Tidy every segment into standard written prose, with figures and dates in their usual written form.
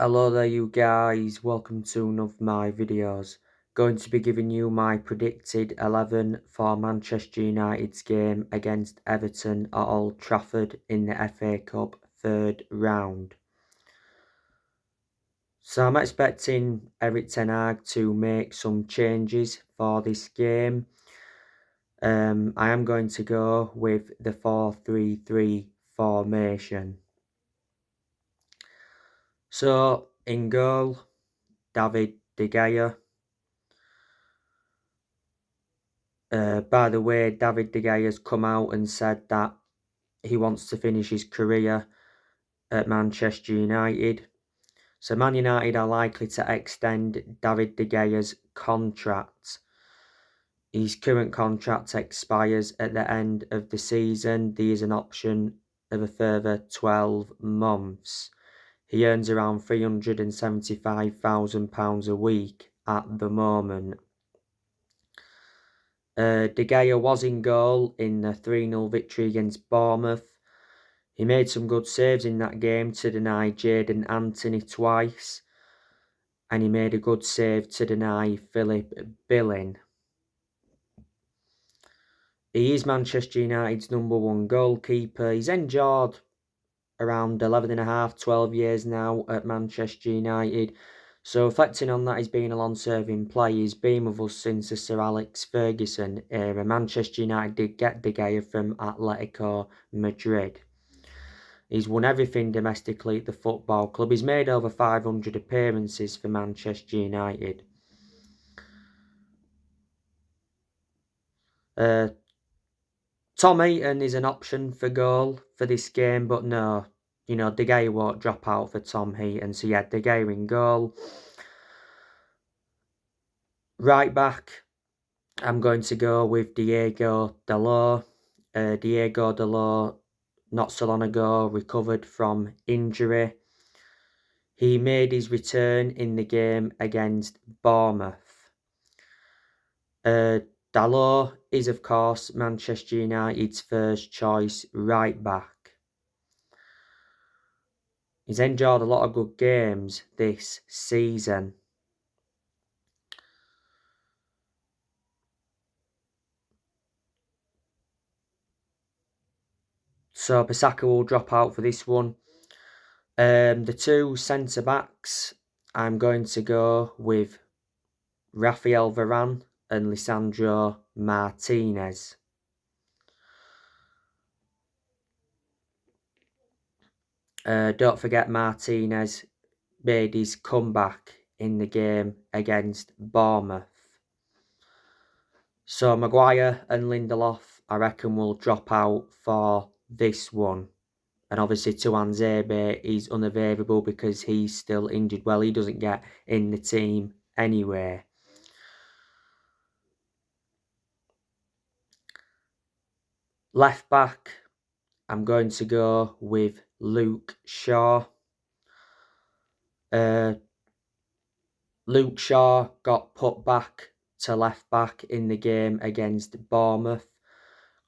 Hello there you guys, welcome to one of my videos. Going to be giving you my predicted 11 for Manchester United's game against Everton at Old Trafford in the FA Cup third round. So I'm expecting Erik ten Hag to make some changes for this game. I am going to go with the 4-3-3 formation. So in goal, David De Gea. By the way, David De Gea has come out and said that he wants to finish his career at Manchester United. So Man United are likely to extend David De Gea's contract. His current contract expires at the end of the season. There is an option of a further 12 months. He earns around £375,000 a week at the moment. De Gea was in goal in the 3-0 victory against Bournemouth. He made some good saves in that game to deny Jadon Anthony twice. And he made a good save to deny Philip Billing. He is Manchester United's #1 goalkeeper. He's endured around 12 years now at Manchester United. So reflecting on that, he's been a long-serving player. He's been with us since the Sir Alex Ferguson era. Manchester United did get De Gea from Atletico Madrid. He's won everything domestically at the football club. He's made over 500 appearances for Manchester United. Tom Heaton is an option for goal for this game, but no, De Gea won't drop out for Tom Heaton. So yeah, De Gea in goal. Right back, I'm going to go with Diego Dalot. Diego Dalot, not so long ago, recovered from injury. He made his return in the game against Bournemouth. Dalot is, of course, Manchester United's first choice right back. He's enjoyed a lot of good games this season. So Bissaka will drop out for this one. The two centre-backs, I'm going to go with Rafael Varane and Lisandro Martinez. Don't forget Martinez made his comeback in the game against Bournemouth. So Maguire and Lindelof, I reckon, will drop out for this one. And obviously Tuanzebe is unavailable because he's still injured. Well, he doesn't get in the team anyway. Left back, I'm going to go with Luke Shaw. Luke Shaw got put back to left back in the game against Bournemouth.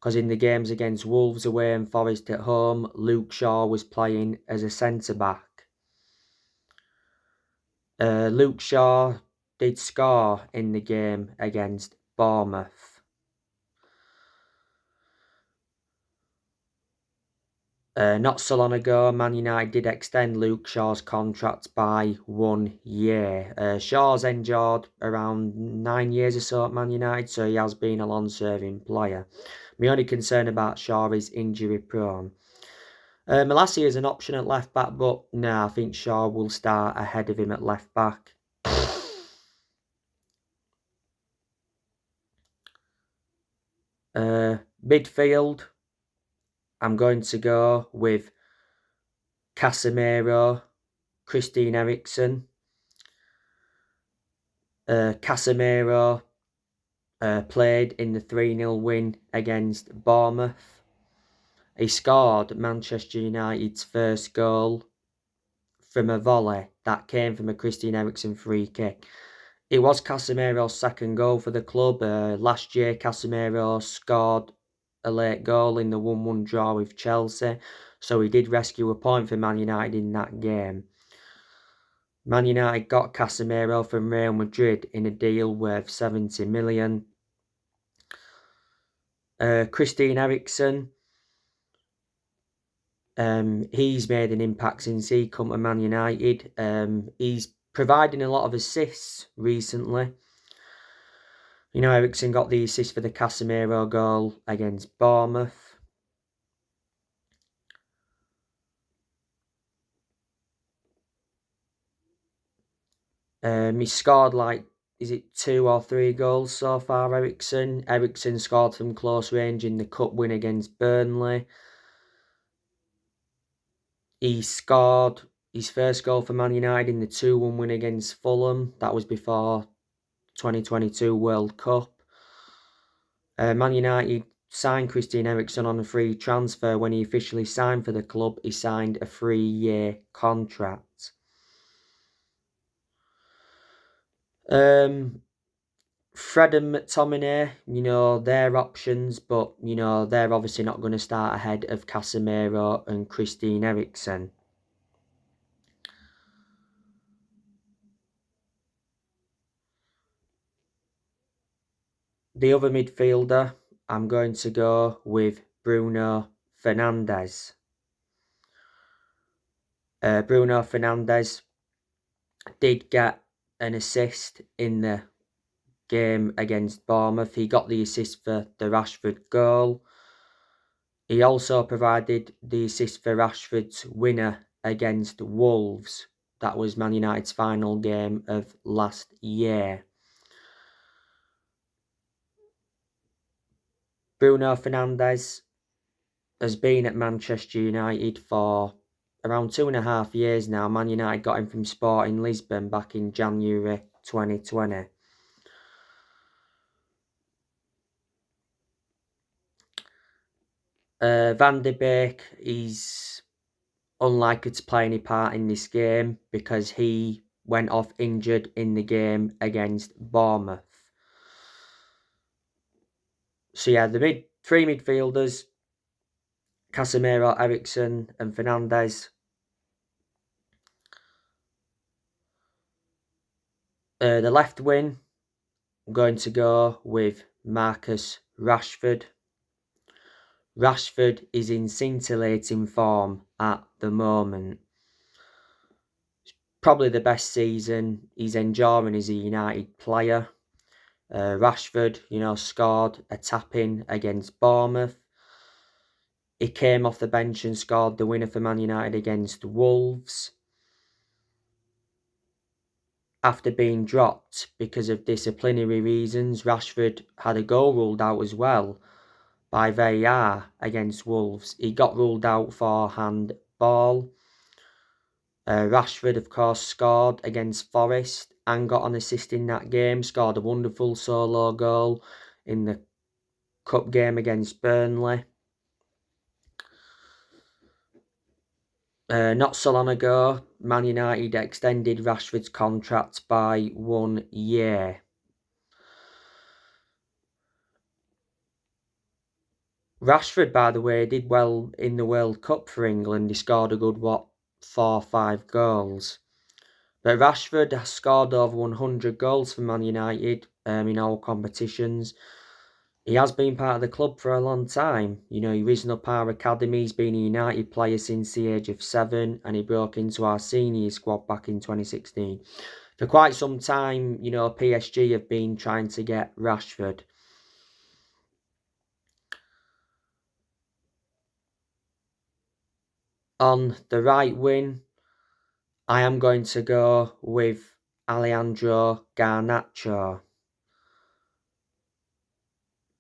Because in the games against Wolves away and Forest at home, Luke Shaw was playing as a centre-back. Luke Shaw did score in the game against Bournemouth. Not so long ago, Man United did extend Luke Shaw's contract by 1 year. Shaw's endured around 9 years or so at Man United, so he has been a long-serving player. My only concern about Shaw is injury-prone. Malacia is an option at left-back, but no, I think Shaw will start ahead of him at left-back. Midfield, I'm going to go with Casemiro, Christian Eriksen. Casemiro played in the 3-0 win against Bournemouth. He scored Manchester United's first goal from a volley that came from a Christian Eriksen free kick. It was Casemiro's second goal for the club. Last year, Casemiro scored a late goal in the 1-1 draw with Chelsea, so he did rescue a point for Man United in that game. Man United got Casemiro from Real Madrid in a deal worth 70 million. Christian Eriksen, he's made an impact since he come to Man United. He's providing a lot of assists recently. You know, Eriksen got the assist for the Casemiro goal against Bournemouth. He scored is it 2 or 3 goals so far, Eriksen? Eriksen scored from close range in the cup win against Burnley. He scored his first goal for Man United in the 2-1 win against Fulham. That was before 2022 World Cup. Man United signed Christian Eriksen on a free transfer. When he officially signed for the club, he signed a 3-year contract. Fred and McTominay, you know, they're options, but, you know, they're obviously not going to start ahead of Casemiro and Christian Eriksen. The other midfielder, I'm going to go with Bruno Fernandes. Bruno Fernandes did get an assist in the game against Bournemouth. He got the assist for the Rashford goal. He also provided the assist for Rashford's winner against Wolves. That was Man United's final game of last year. Bruno Fernandes has been at Manchester United for around 2.5 years now. Man United got him from Sporting Lisbon back in January 2020. Van de Beek, he's unlikely to play any part in this game because he went off injured in the game against Bournemouth. So yeah, the three midfielders, Casemiro, Eriksen and Fernandes. The left wing, I'm going to go with Marcus Rashford. Rashford is in scintillating form at the moment. Probably the best season he's enjoying as a United player. Rashford, you know, scored a tap-in against Bournemouth. He came off the bench and scored the winner for Man United against Wolves. After being dropped because of disciplinary reasons, Rashford had a goal ruled out as well by VAR against Wolves. He got ruled out for handball. Rashford, of course, scored against Forest and got an assist in that game. Scored a wonderful solo goal in the cup game against Burnley. Not so long ago, Man United extended Rashford's contract by 1 year. Rashford, by the way, did well in the World Cup for England. He scored a good, 4 or 5 goals. But Rashford has scored over 100 goals for Man United in all competitions. He has been part of the club for a long time. You know, he risen up our academy. He's been a United player since the age of 7 and he broke into our senior squad back in 2016. For quite some time, you know, PSG have been trying to get Rashford. On the right wing, I am going to go with Alejandro Garnacho.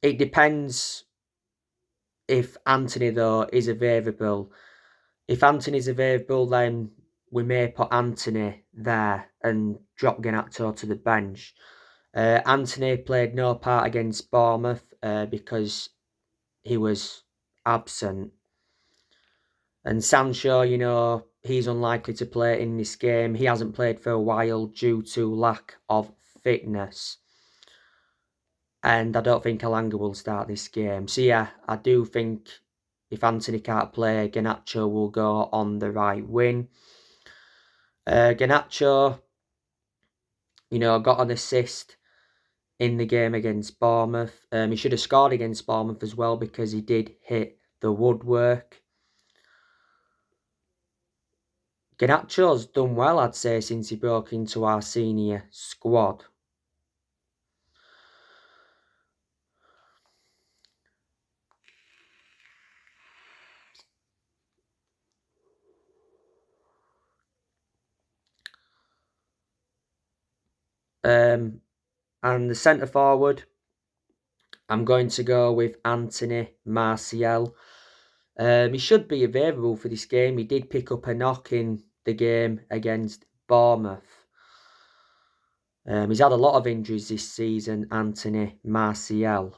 It depends if Anthony, though, is available. If Anthony's available, then we may put Anthony there and drop Garnacho to the bench. Anthony played no part against Bournemouth because he was absent. And Sancho, you know, he's unlikely to play in this game. He hasn't played for a while due to lack of fitness. And I don't think Elanga will start this game. So yeah, I do think if Anthony can't play, Garnacho will go on the right wing. Garnacho, got an assist in the game against Bournemouth. He should have scored against Bournemouth as well because he did hit the woodwork. Garnacho's done well, I'd say, since he broke into our senior squad. And the centre forward, I'm going to go with Anthony Martial. He should be available for this game. He did pick up a knock in the game against Bournemouth. He's had a lot of injuries this season, Anthony Martial.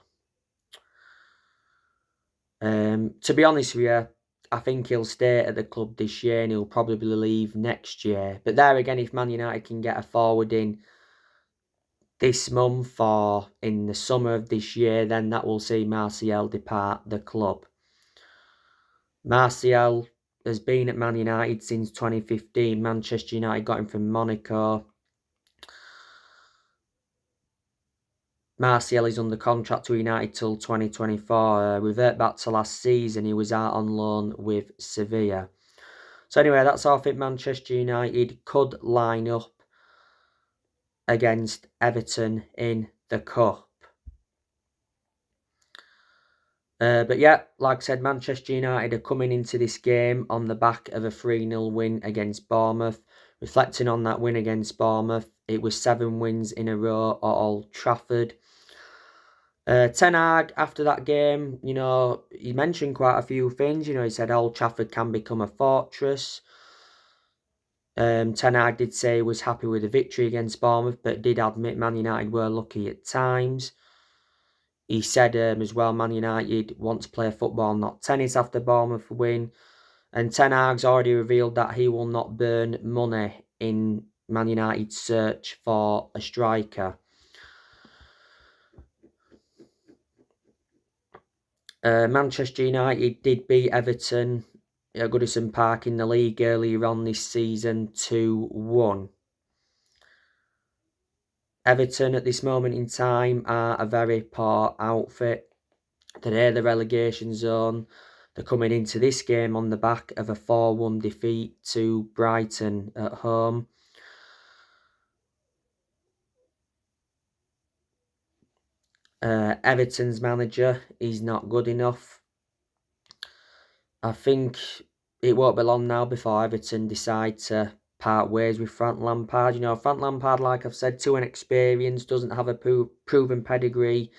To be honest with you, I think he'll stay at the club this year and he'll probably leave next year. But there again, if Man United can get a forward in this month or in the summer of this year, then that will see Martial depart the club. Martial has been at Man United since 2015. Manchester United got him from Monaco. Martial is under contract to United till 2024. Revert back to last season, he was out on loan with Sevilla. So anyway, that's all I think Manchester United could line up against Everton in the Cup. But yeah, like I said, Manchester United are coming into this game on the back of a 3-0 win against Bournemouth. Reflecting on that win against Bournemouth, it was 7 wins in a row at Old Trafford. Ten Hag, after that game, he mentioned quite a few things. He said Old Trafford can become a fortress. Ten Hag did say he was happy with the victory against Bournemouth, but did admit Man United were lucky at times. He said as well, Man United want to play football, not tennis, after Bournemouth win. And Ten Hag's already revealed that he will not burn money in Man United's search for a striker. Manchester United did beat Everton at Goodison Park in the league earlier on this season 2-1. Everton at this moment in time are a very poor outfit. They're in the relegation zone. They're coming into this game on the back of a 4-1 defeat to Brighton at home. Everton's manager is not good enough. I think it won't be long now before Everton decide to part ways with Frank Lampard. Frank Lampard, like I've said, too inexperienced, doesn't have a proven pedigree.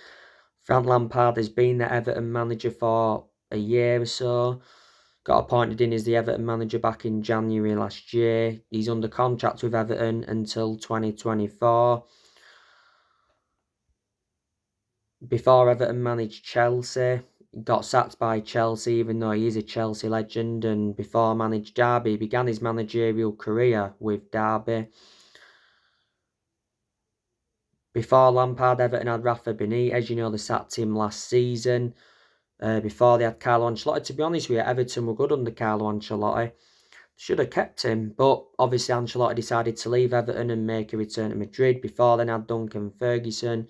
Frank Lampard has been the Everton manager for a year or so. Got appointed in as the Everton manager back in January last year. He's under contract with Everton until 2024. Before Everton managed Chelsea, got sacked by Chelsea even though he is a Chelsea legend, and before managed Derby, began his managerial career with Derby. Before Lampard, Everton had Rafa Benitez, they sacked him last season. Before they had Carlo Ancelotti. To be honest with you, Everton were good under Carlo Ancelotti. Should have kept him, but obviously Ancelotti decided to leave Everton and make a return to Madrid. Before then had Duncan Ferguson.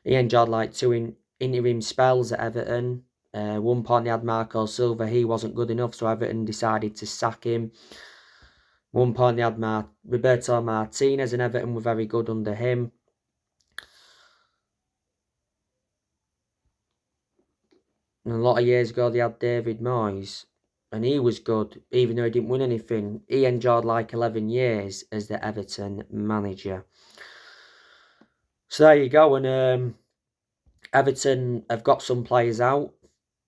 He enjoyed like 2 interim spells at Everton. One point they had Marco Silva. He wasn't good enough, so Everton decided to sack him. One point they had Roberto Martinez, and Everton were very good under him. And a lot of years ago they had David Moyes, and he was good, even though he didn't win anything. He enjoyed like 11 years as the Everton manager. So there you go, and Everton have got some players out,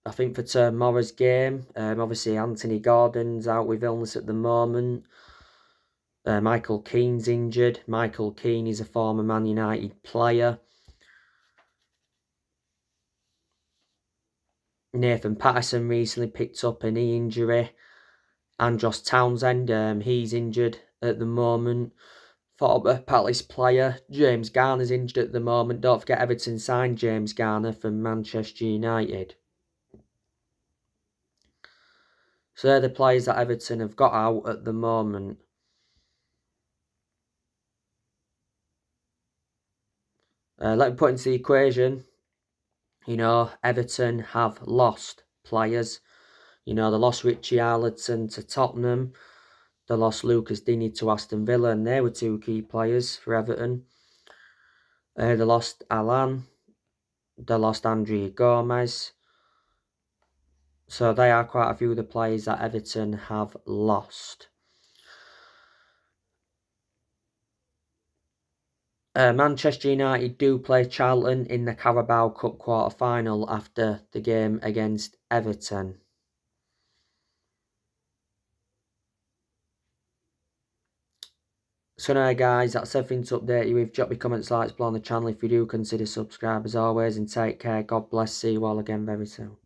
I think, for tomorrow's game. Obviously, Anthony Gordon's out with illness at the moment. Michael Keane's injured. Michael Keane is a former Man United player. Nathan Patterson recently picked up a knee injury. Andros Townsend, he's injured at the moment. Former Palace player James Garner's injured at the moment. Don't forget Everton signed James Garner from Manchester United. So they're the players that Everton have got out at the moment. Let me put into the equation, you know, Everton have lost players. You know, they lost Richie Arlington to Tottenham. They lost Lucas Digne to Aston Villa, and they were two key players for Everton. They lost Alan. They lost Andrea Gomez. So they are quite a few of the players that Everton have lost. Manchester United do play Charlton in the Carabao Cup quarter-final after the game against Everton. So now guys, that's everything to update you with. Drop your comments, likes below on the channel if you do consider subscribe as always, and take care. God bless. See you all again very soon.